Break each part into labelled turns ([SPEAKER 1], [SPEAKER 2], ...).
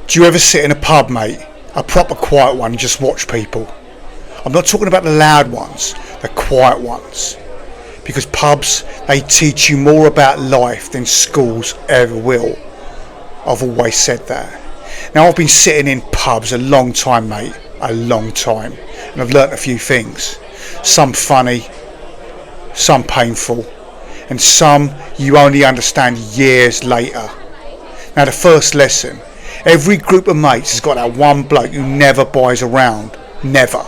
[SPEAKER 1] Do you ever sit in a pub, mate, a proper quiet one, and just watch people? I'm not talking about the loud ones, the quiet ones. Because pubs, they teach you more about life than schools ever will. I've always said that. Now, I've been sitting in pubs a long time, mate, a long time, and I've learnt a few things. Some funny, some painful, and some you only understand years later. Now, the first lesson: every group of mates has got that one bloke who never buys around. Never.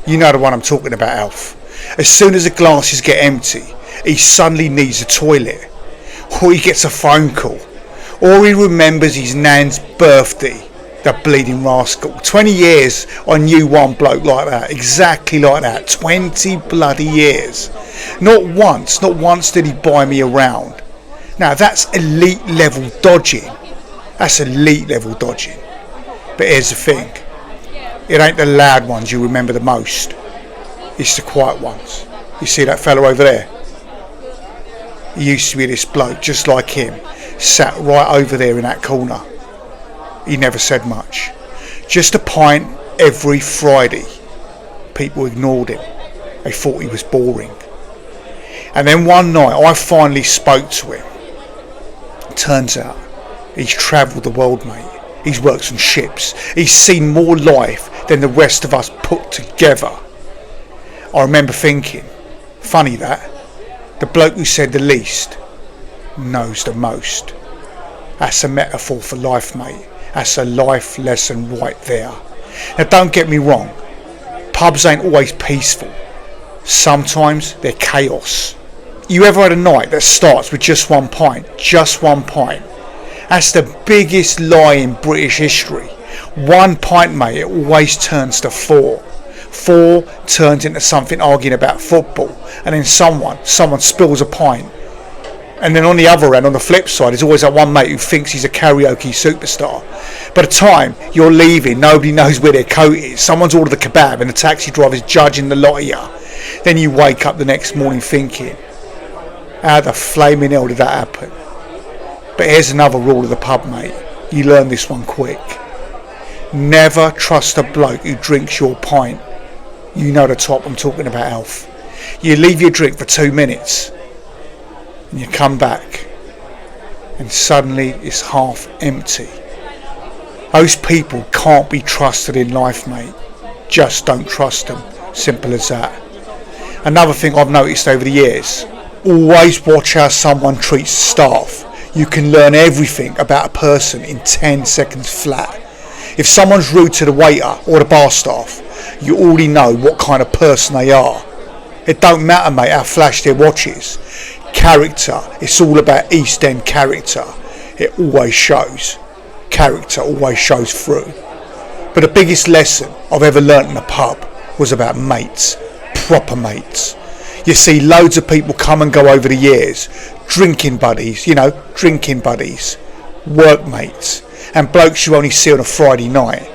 [SPEAKER 1] You know the one I'm talking about, Alf. As soon as the glasses get empty, he suddenly needs a toilet, or he gets a phone call, or he remembers his nan's birthday. The bleeding rascal. 20 years I knew one bloke like that, exactly like that. 20 bloody years. Not once did he buy me around. Now that's elite level dodging. That's elite level dodging. But here's the thing. It ain't the loud ones you remember the most. It's the quiet ones. You see that fella over there? He used to be this bloke just like him, sat right over there in that corner. He never said much. Just a pint every Friday. People ignored him. They thought he was boring. And then one night I finally spoke to him. Turns out he's travelled the world, mate. He's worked on ships. He's seen more life than the rest of us put together. I remember thinking, funny that, the bloke who said the least knows the most. That's a metaphor for life, mate. That's a life lesson right there. Now don't get me wrong, pubs ain't always peaceful. Sometimes they're chaos. You ever had a night that starts with just one pint? Just one pint. That's the biggest lie in British history. One pint, mate, it always turns to four. Four turns into something arguing about football, and then someone spills a pint. And then on the other end, on the flip side, there's always that one mate who thinks he's a karaoke superstar. By the time you're leaving, nobody knows where their coat is. Someone's ordered the kebab and the taxi driver's judging the lot of you. Then you wake up the next morning thinking, how the flaming hell did that happen? But here's another rule of the pub, mate. You learn this one quick. Never trust a bloke who drinks your pint. You know the type I'm talking about, Alf. You leave your drink for 2 minutes and you come back and suddenly it's half empty. Those people can't be trusted in life, mate. Just don't trust them. Simple as that. Another thing I've noticed over the years, always watch how someone treats staff. You can learn everything about a person in 10 seconds flat. If someone's rude to the waiter or the bar staff, you already know what kind of person they are. It don't matter, mate, how flash their watch is. Character, it's all about East End character. It always shows. Character always shows through. But the biggest lesson I've ever learnt in a pub was about mates. Proper mates. You see loads of people come and go over the years. Drinking buddies, drinking buddies. Workmates. And blokes you only see on a Friday night.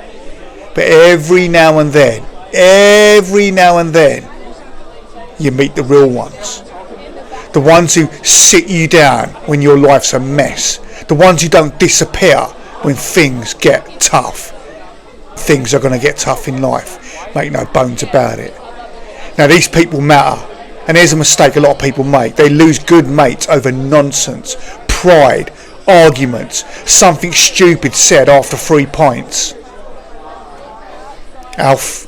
[SPEAKER 1] But every now and then, you meet the real ones. The ones who sit you down when your life's a mess. The ones who don't disappear when things get tough. Things are going to get tough in life. Make no bones about it. Now these people matter. And here's a mistake a lot of people make. They lose good mates over nonsense, pride, arguments, something stupid said after 3 pints. Alf,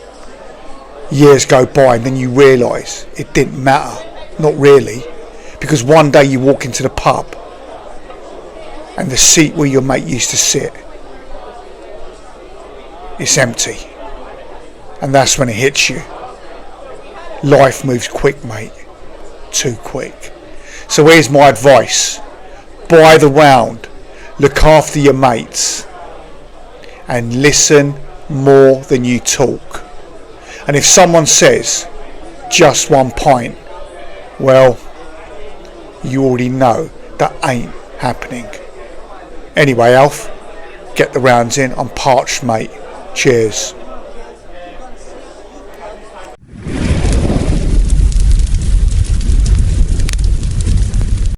[SPEAKER 1] years go by and then you realise it didn't matter. Not really. Because one day you walk into the pub and the seat where your mate used to sit, it's empty. And that's when it hits you. Life moves quick, mate. Too quick. So here's my advice. Buy the round. Look after your mates. And listen more than you talk. And if someone says just one pint, well, you already know that ain't happening. Anyway, Alf, get the rounds in. I'm parched, mate. Cheers.